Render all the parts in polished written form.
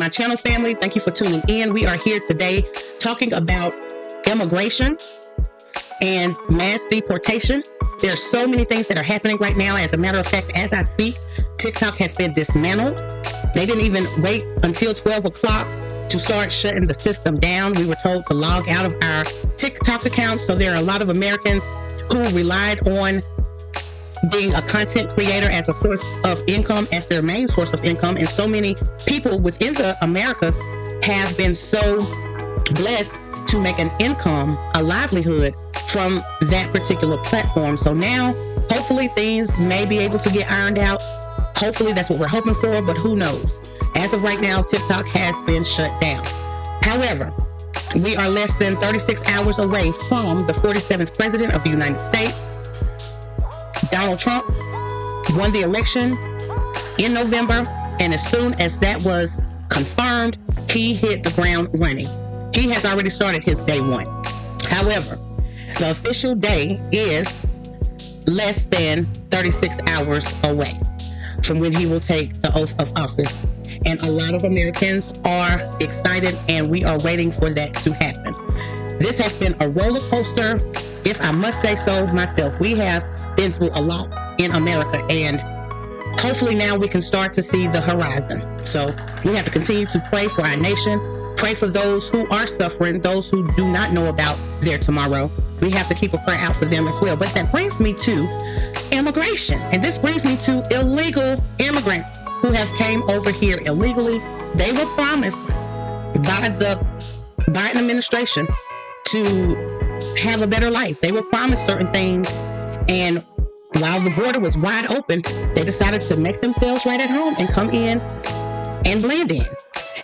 my channel, family. Thank you for tuning in. We are here today talking about immigration and mass deportation. There are so many things that are happening right now. As a matter of fact, as I speak, TikTok has been dismantled. They didn't even wait until 12 o'clock to start shutting the system down. We were told to log out of our TikTok accounts. So there are a lot of Americans who relied on being a content creator as a source of income, as their main source of income. And so many people within the Americas have been so blessed to make an income, a livelihood from that particular platform. So now, hopefully things may be able to get ironed out. Hopefully that's what we're hoping for, but who knows? As of right now, TikTok has been shut down. However, we are less than 36 hours away from the 47th president of the United States. Donald Trump won the election in November, and as soon as that was confirmed, he hit the ground running. He has already started his day one. However, the official day is less than 36 hours away from when he will take the oath of office. And a lot of Americans are excited, and we are waiting for that to happen. This has been a roller coaster, if I must say so myself. We have been through a lot in America, and hopefully now we can start to see the horizon. So we have to continue to pray for our nation, pray for those who are suffering, those who do not know about their tomorrow. We have to keep a prayer out for them as well. But that brings me to immigration, and this brings me to illegal immigrants who have came over here illegally. They were promised by the Biden administration to have a better life. They were promised certain things, and while the border was wide open, they decided to make themselves right at home and come in and blend in.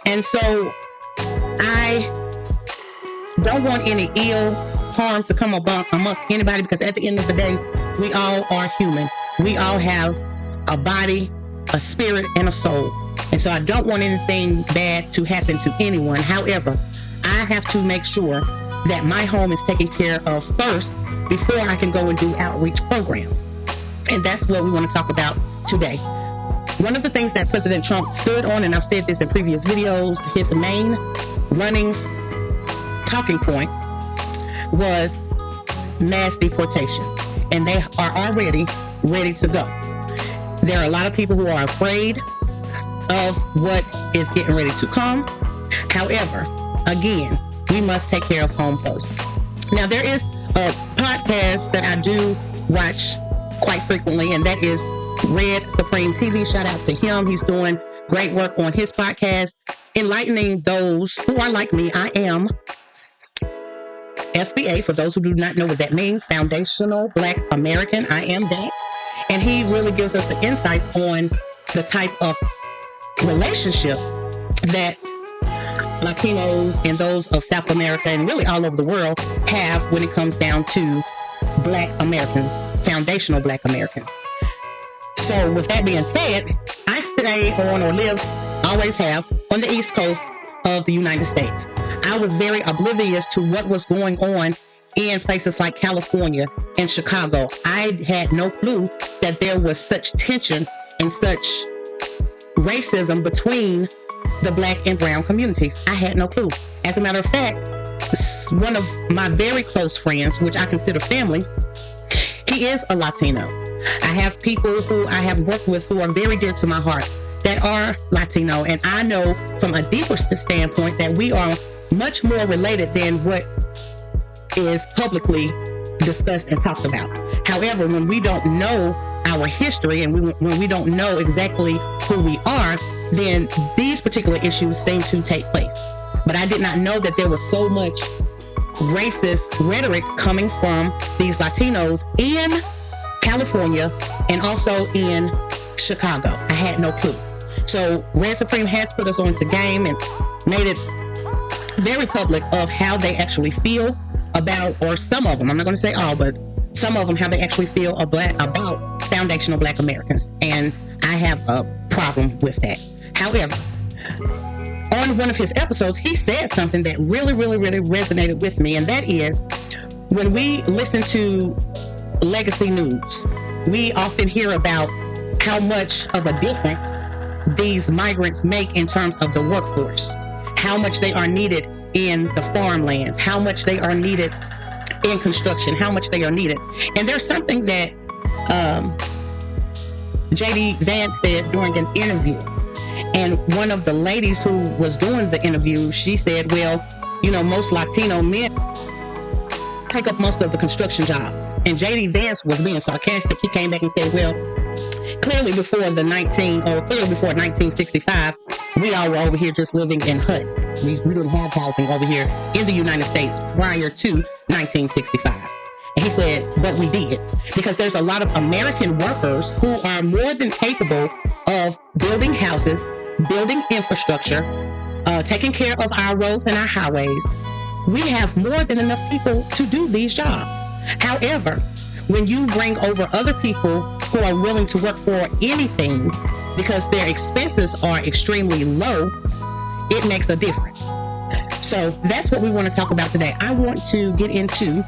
And so I don't want any ill harm to come amongst anybody, because at the end of the day, we all are human. We all have a body, a spirit, and a soul. And so I don't want anything bad to happen to anyone. However, I have to make sure that my home is taken care of first before I can go and do outreach programs. And that's what we want to talk about today. One of the things that President Trump stood on, and I've said this in previous videos, his main running talking point was mass deportation. And they are already ready to go. There are a lot of people who are afraid of what is getting ready to come. However, again, we must take care of home first. Now, there is a podcast that I do watch quite frequently, and that is Red Supreme TV. Shout out to him. He's doing great work on his podcast, enlightening those who are like me. I am FBA, for those who do not know what that means, Foundational Black American. I am that. And he really gives us the insights on the type of relationship that Latinos and those of South America and really all over the world have when it comes down to Black Americans, foundational Black Americans. So with that being said, I stay on, or live, always have, on the East Coast of the United States. I was very oblivious to what was going on in places like California and Chicago. I had no clue that there was such tension and such racism between the Black and brown communities. I had no clue. As a matter of fact, one of my very close friends, which I consider family, he is a Latino. I have people who I have worked with who are very dear to my heart that are Latino, and I know from a deeper standpoint that we are much more related than what is publicly discussed and talked about. However, when we don't know our history and when we don't know exactly who we are, then these particular issues seem to take place. But I did not know that there was so much racist rhetoric coming from these Latinos in California and also in Chicago. I had no clue. So Red Supreme has put us onto game and made it very public of how they actually feel about, or some of them, I'm not going to say all, but some of them, how they actually feel about foundational Black Americans. And I have a problem with that. However, on one of his episodes, he said something that really resonated with me, and that is, when we listen to legacy news, we often hear about how much of a difference these migrants make in terms of the workforce, how much they are needed in the farmlands, how much they are needed in construction, how much they are needed. And there's something that JD Vance said during an interview. And one of the ladies who was doing the interview, she said, well, you know, most Latino men take up most of the construction jobs. And JD Vance was being sarcastic. He came back and said, well, clearly before 1965, we all were over here just living in huts. We didn't have housing over here in the United States prior to 1965. And he said, but we did, because there's a lot of American workers who are more than capable of building houses, building infrastructure, taking care of our roads and our highways. We have more than enough people to do these jobs. However, when you bring over other people who are willing to work for anything because their expenses are extremely low, it makes a difference. So that's what we want to talk about today. I want to get into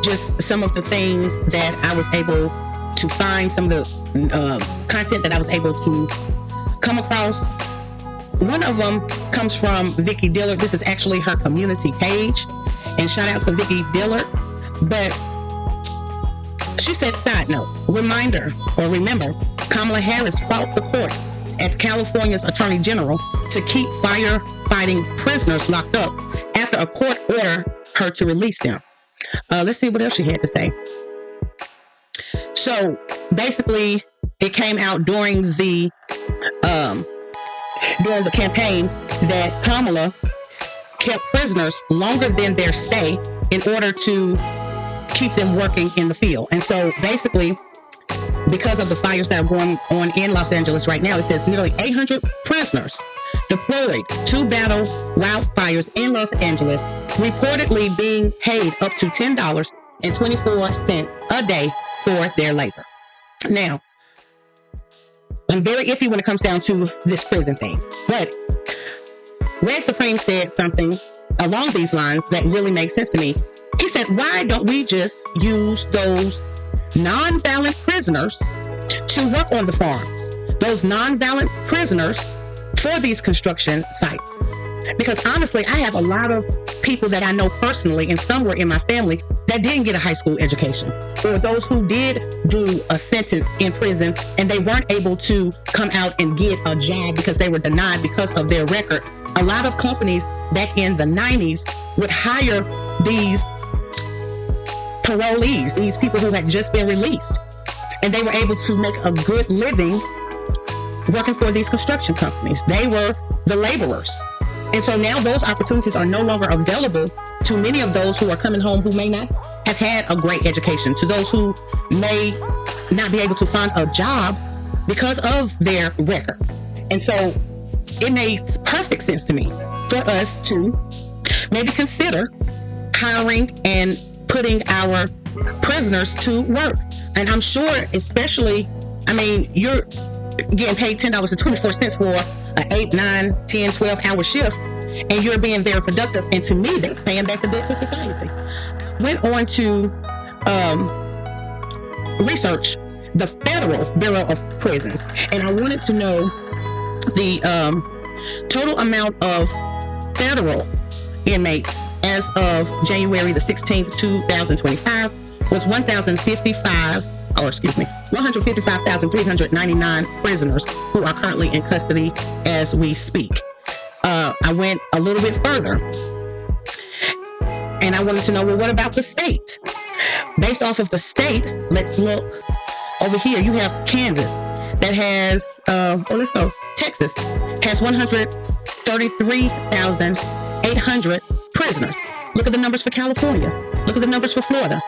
just some of the things that I was able to find, some of the content that I was able to come across. One of them comes from Vicki Dillard. This is actually her community page, and shout out to Vicki Dillard. But she said, side note, remember, Kamala Harris fought the court as California's Attorney General to keep firefighting prisoners locked up after a court ordered her to release them. Let's see what else she had to say. So basically, it came out during the campaign that Kamala kept prisoners longer than their stay in order to keep them working in the field. And so basically, because of the fires that are going on in Los Angeles right now, it says nearly 800 prisoners deployed to battle wildfires in Los Angeles, reportedly being paid up to $10.24 a day for their labor. Now, I'm very iffy when it comes down to this prison thing, but Red Supreme said something along these lines that really makes sense to me. He said, why don't we just use those non-violent prisoners to work on the farms? Those non-violent prisoners for these construction sites. Because honestly, I have a lot of people that I know personally and somewhere in my family that didn't get a high school education, or those who did do a sentence in prison and they weren't able to come out and get a job because they were denied because of their record. A lot of companies back in the 90s would hire these parolees, these people who had just been released, and they were able to make a good living working for these construction companies. They were the laborers. And so now those opportunities are no longer available to many of those who are coming home who may not have had a great education, to those who may not be able to find a job because of their record. And so it makes perfect sense to me for us to maybe consider hiring and putting our prisoners to work. And I'm sure, especially, you're getting paid $10.24 for an 8, 9, 10, 12-hour shift, and you're being very productive. And to me, that's paying back the debt to society. Went on to research the Federal Bureau of Prisons, and I wanted to know the total amount of federal inmates as of January the 16th, 2025 was 155,399 prisoners who are currently in custody as we speak. I went a little bit further, and I wanted to know, well, what about the state? Based off of the state, let's look over here. You have Kansas that has, let's go. Texas has 133,800 prisoners. Look at the numbers for California. Look at the numbers for Florida.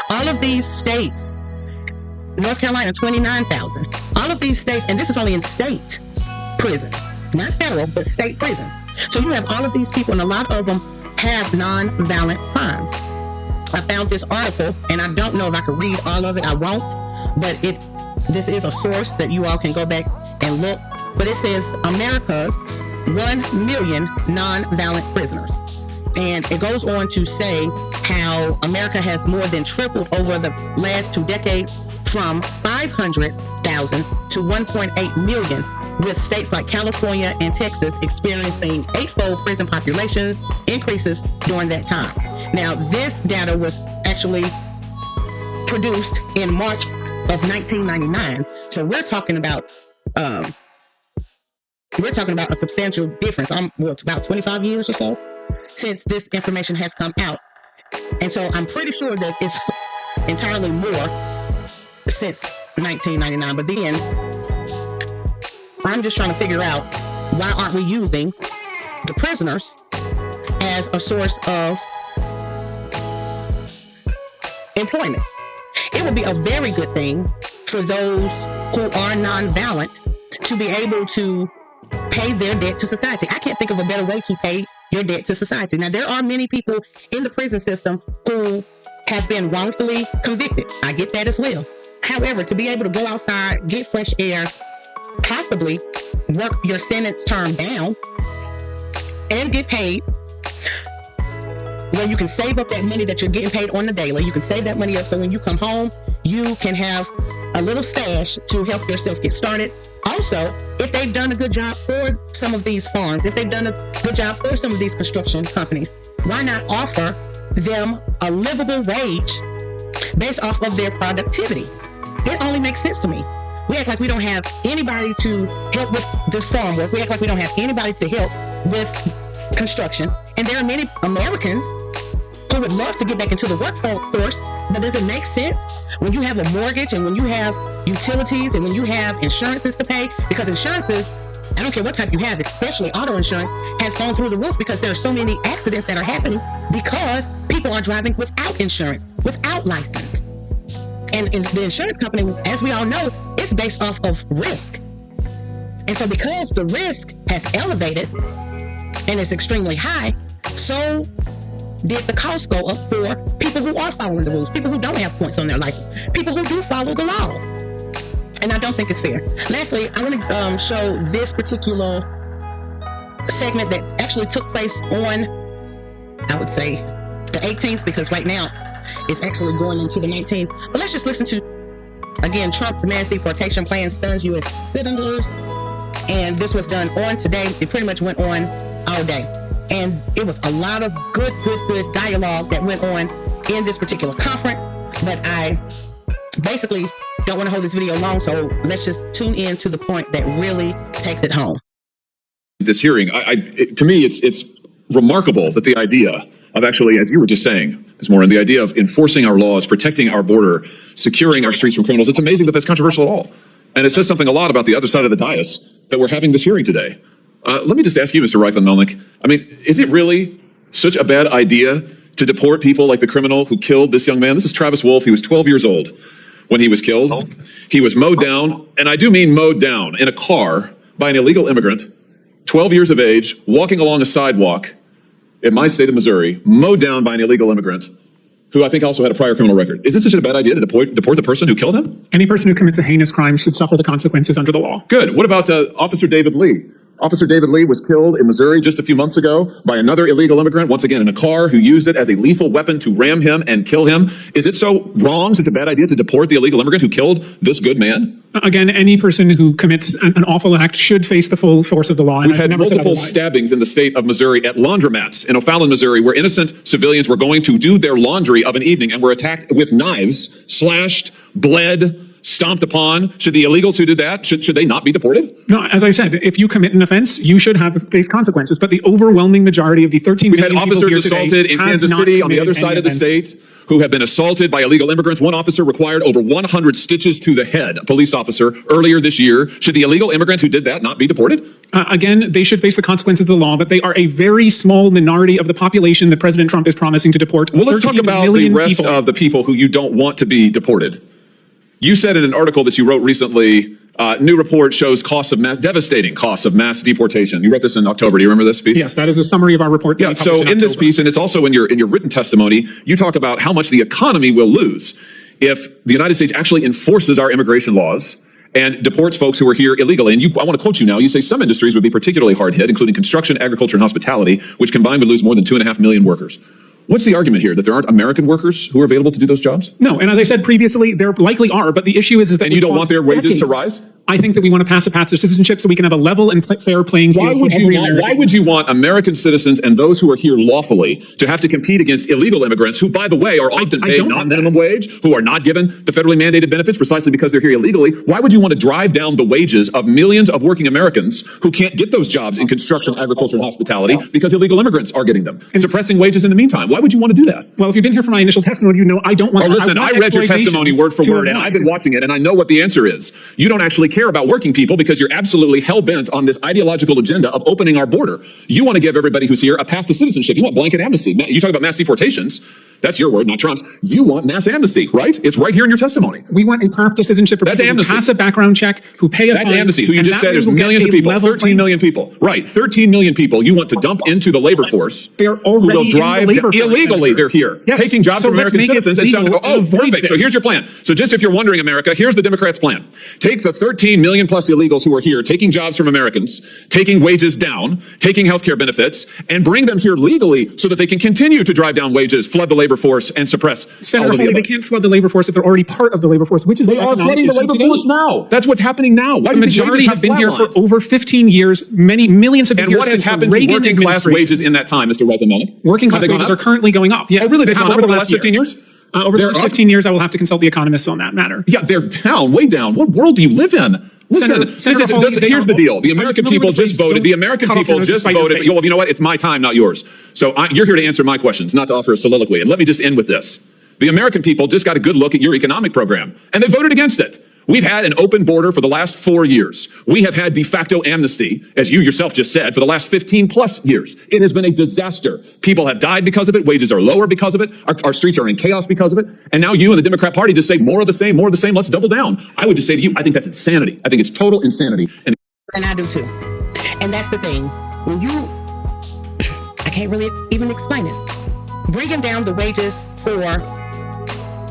All of these states, North Carolina, 29,000. All of these states, and this is only in state prisons, not federal, but state prisons. So you have all of these people, and a lot of them have non-violent crimes. I found this article, and I don't know if I can read all of it. I won't, but this is a source that you all can go back and look. But it says America's 1 million non-violent prisoners. And it goes on to say how America has more than tripled over the last 2 decades, from 500,000 to 1.8 million with states like California and Texas experiencing 8-fold prison population increases during that time. Now, this data was actually produced in March of 1999, so we're talking about a substantial difference. About 25 years or so since this information has come out, and so I'm pretty sure that it's entirely more since 1999. But then I'm just trying to figure out, why aren't we using the prisoners as a source of employment? It would be a very good thing for those who are nonviolent to be able to pay their debt to society. I can't think of a better way to pay your debt to society. Now, there are many people in the prison system who have been wrongfully convicted. I get that as well. However, to be able to go outside, get fresh air, possibly work your sentence term down, and get paid, where you can save up that money that you're getting paid on the daily. You can save that money up so when you come home, you can have a little stash to help yourself get started. Also, if they've done a good job for some of these farms, if they've done a good job for some of these construction companies, why not offer them a livable wage based off of their productivity? It only makes sense to me. We act like we don't have anybody to help with this farm work. We act like we don't have anybody to help with construction. And there are many Americans who would love to get back into the workforce, but does it make sense when you have a mortgage and when you have utilities and when you have insurances to pay? Because insurances, I don't care what type you have, especially auto insurance, has gone through the roof because there are so many accidents that are happening because people are driving without insurance, without license. And the insurance company, as we all know, is based off of risk. And so because the risk has elevated and is extremely high, so did the cost go up for people who are following the rules, people who don't have points on their license, people who do follow the law. And I don't think it's fair. Lastly, I want to show this particular segment that actually took place on, I would say, the 18th, because right now it's actually going into the 19th. But let's just listen to, again, Trump's mass deportation plan stuns U.S. citizens. And this was done on today. It pretty much went on all day. And it was a lot of good dialogue that went on in this particular conference. But I basically don't want to hold this video long, so let's just tune in to the point that really takes it home. This hearing, to me, it's remarkable that the idea of actually, as you were just saying, Ms. Morin, the idea of enforcing our laws, protecting our border, securing our streets from criminals, it's amazing that that's controversial at all. And it says something a lot about the other side of the dais that we're having this hearing today. Let me just ask you, Mr. Reifman-Melnick, I mean, is it really such a bad idea to deport people like the criminal who killed this young man? This is Travis Wolf. He was 12 years old when he was killed. He was mowed down, and I do mean mowed down, in a car by an illegal immigrant, 12 years of age, walking along a sidewalk in my state of Missouri, mowed down by an illegal immigrant who I think also had a prior criminal record. Is this such a bad idea to deport the person who killed him? Any person who commits a heinous crime should suffer the consequences under the law. Good. What about Officer David Lee? Officer David Lee was killed in Missouri just a few months ago by another illegal immigrant, once again in a car, who used it as a lethal weapon to ram him and kill him. Is it so wrong, such a bad idea to deport the illegal immigrant who killed this good man? Again, any person who commits an awful act should face the full force of the law. We've had multiple stabbings in the state of Missouri at laundromats in O'Fallon, Missouri, where innocent civilians were going to do their laundry of an evening and were attacked with knives, slashed, bled, stomped upon. Should the illegals who did that, should they not be deported? No, as I said, if you commit an offense, you should face consequences. But the overwhelming majority of the 13 million people here today We've had officers assaulted in Kansas City on the other side of the state who have been assaulted by illegal immigrants. One officer required over 100 stitches to the head, a police officer, earlier this year. Should the illegal immigrant who did that not be deported? Again, they should face the consequences of the law, but they are a very small minority of the population that President Trump is promising to deport. Well, let's talk about the rest of the people who you don't want to be deported. You said in an article that you wrote recently, new report shows devastating costs of mass deportation. You wrote this in October. Do you remember this piece? Yes, that is a summary of our report. Yeah, so in this piece, and it's also in your written testimony, you talk about how much the economy will lose if the United States actually enforces our immigration laws and deports folks who are here illegally. And I want to quote you now. You say some industries would be particularly hard hit, including construction, agriculture, and hospitality, which combined would lose more than 2.5 million workers. What's the argument here? That there aren't American workers who are available to do those jobs? No, and as I said previously, there likely are, but the issue is that And you don't want their wages to rise? I think that we want to pass a path to citizenship so we can have a level and fair playing field. Why would you want American citizens and those who are here lawfully to have to compete against illegal immigrants who, by the way, are often paid not minimum wage, who are not given the federally mandated benefits precisely because they're here illegally? Why would you want to drive down the wages of millions of working Americans who can't get those jobs in construction, agriculture, and hospitality because illegal immigrants are getting them, and suppressing wages in the meantime? Why would you want to do that? Well, if you've been here for my initial testimony, you know I don't want. Oh, listen, I read your testimony word for word, and I've been watching it, and I know what the answer is. You don't actually care about working people because you're absolutely hell-bent on this ideological agenda of opening our border. You want to give everybody who's here a path to citizenship. You want blanket amnesty. You talk about mass deportations. That's your word, not Trump's. You want mass amnesty, right? It's right here in your testimony. We want a path to citizenship for That's people amnesty. who pass a background check, who pay a fine. That's amnesty, who you just said there's millions of people, 13 million people. Right, 13 million people you want to dump into the labor force. They're already who will drive in the labor force, illegally. Senator. They're here, Yes. taking jobs So from let's American make it citizens and legal oh, and avoid perfect. So this. here's your plan. So just if you're wondering, America, here's the Democrats' plan. Take the 13 million plus illegals who are here, taking jobs from Americans, taking wages down, taking healthcare benefits, and bring them here legally so that they can continue to drive down wages, flood the labor force, and suppress Senator all of the Foley, they above. can't flood the labor force if they're already part of the labor force, which is They are flooding the labor force now. That's what's happening now. Why The do you think majority wages have been here for flatlined? over 15 years, many millions of And years what has since the happened to Reagan working class administration. wages in that time, Mr. Reitman? Working class wages are currently going up. Yeah, Really, they've gone up over the last 15 years? Over the last 15 years, I will have to consult the economists on that matter. Yeah, they're down, way down. What world do you live in? Listen, Senator Foley, here's the deal. The American people just voted. The American people just voted. Well, you know what? It's my time, not yours. So you're here to answer my questions, not to offer a soliloquy. And let me just end with this. The American people just got a good look at your economic program, and they voted against it. We've had an open border for the last 4 years. We have had de facto amnesty, as you yourself just said, for the last 15 plus years. It has been a disaster. People have died because of it. Wages are lower because of it. Our streets are in chaos because of it. And now you and the Democrat Party just say more of the same, more of the same. Let's double down. I would just say to you, I think that's insanity. I think it's total insanity. And I do too. And that's the thing. When I can't really even explain it. Bringing down the wages for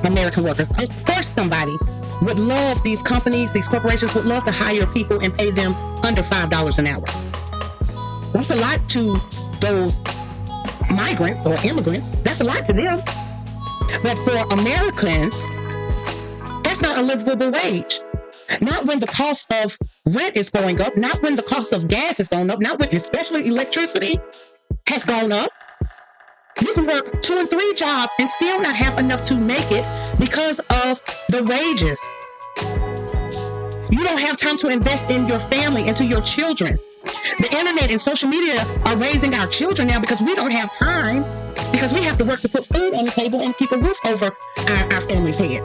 American workers. Of course somebody would love, these companies, these corporations would love to hire people and pay them under $5 an hour. That's a lot to those migrants or immigrants. That's a lot to them. But for Americans, that's not a livable wage. Not when the cost of rent is going up, not when the cost of gas is going up, not when especially electricity has gone up. You can work 2 and 3 jobs and still not have enough to make it because of the wages. You don't have time to invest in your family, into your children. The internet and social media are raising our children now because we don't have time, because we have to work to put food on the table and keep a roof over our family's head.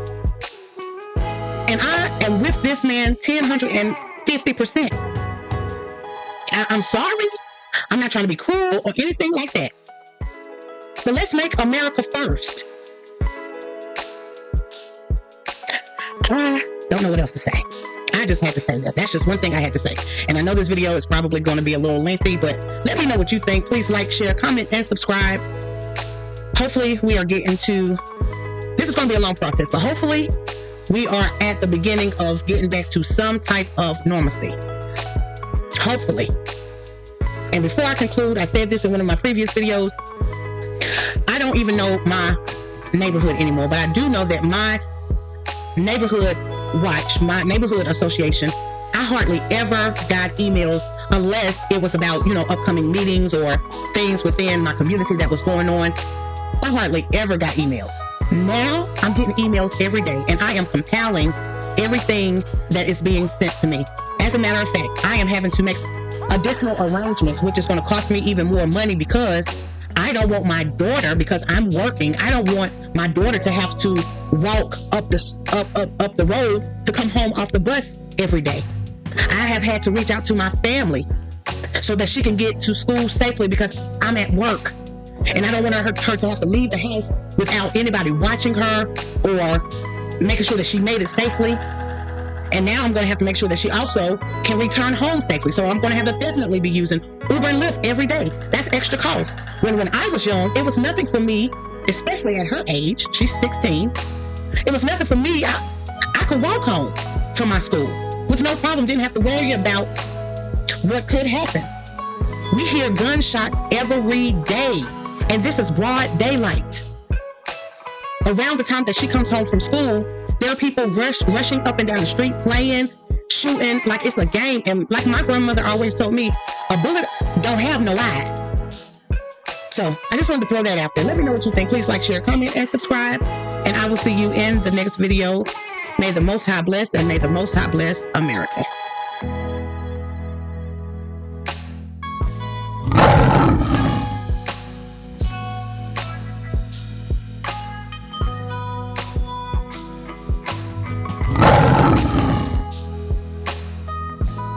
And I am with this man 150%. I'm sorry. I'm not trying to be cruel or anything like that. But let's make America first. I don't know what else to say. I just had to say that. That's just one thing I had to say. And I know this video is probably going to be a little lengthy, but let me know what you think. Please like, share, comment, and subscribe. Hopefully we are getting to, this is going to be a long process, but hopefully we are at the beginning of getting back to some type of normalcy. Hopefully. And before I conclude, I said this in one of my previous videos, I don't even know my neighborhood anymore, but I do know that my neighborhood watch, my neighborhood association, I hardly ever got emails unless it was about, upcoming meetings or things within my community that was going on. I hardly ever got emails. Now I'm getting emails every day, and I am compiling everything that is being sent to me. As a matter of fact, I am having to make additional arrangements, which is going to cost me even more money because I don't want my daughter, because I'm working, I don't want my daughter to have to walk up the road to come home off the bus every day. I have had to reach out to my family so that she can get to school safely because I'm at work. And I don't want her to have to leave the house without anybody watching her or making sure that she made it safely. And now I'm going to have to make sure that she also can return home safely. So I'm going to have to definitely be using Uber and Lyft every day. That's extra cost. When I was young, it was nothing for me, especially at her age. She's 16. It was nothing for me. I could walk home to my school with no problem. Didn't have to worry about what could happen. We hear gunshots every day. And this is broad daylight. Around the time that she comes home from school, there are people rushing up and down the street, playing, shooting like it's a game. And like my grandmother always told me, a bullet don't have no eyes. So I just wanted to throw that out there. Let me know what you think. Please like, share, comment, and subscribe. And I will see you in the next video. May the Most High bless, and may the Most High bless America.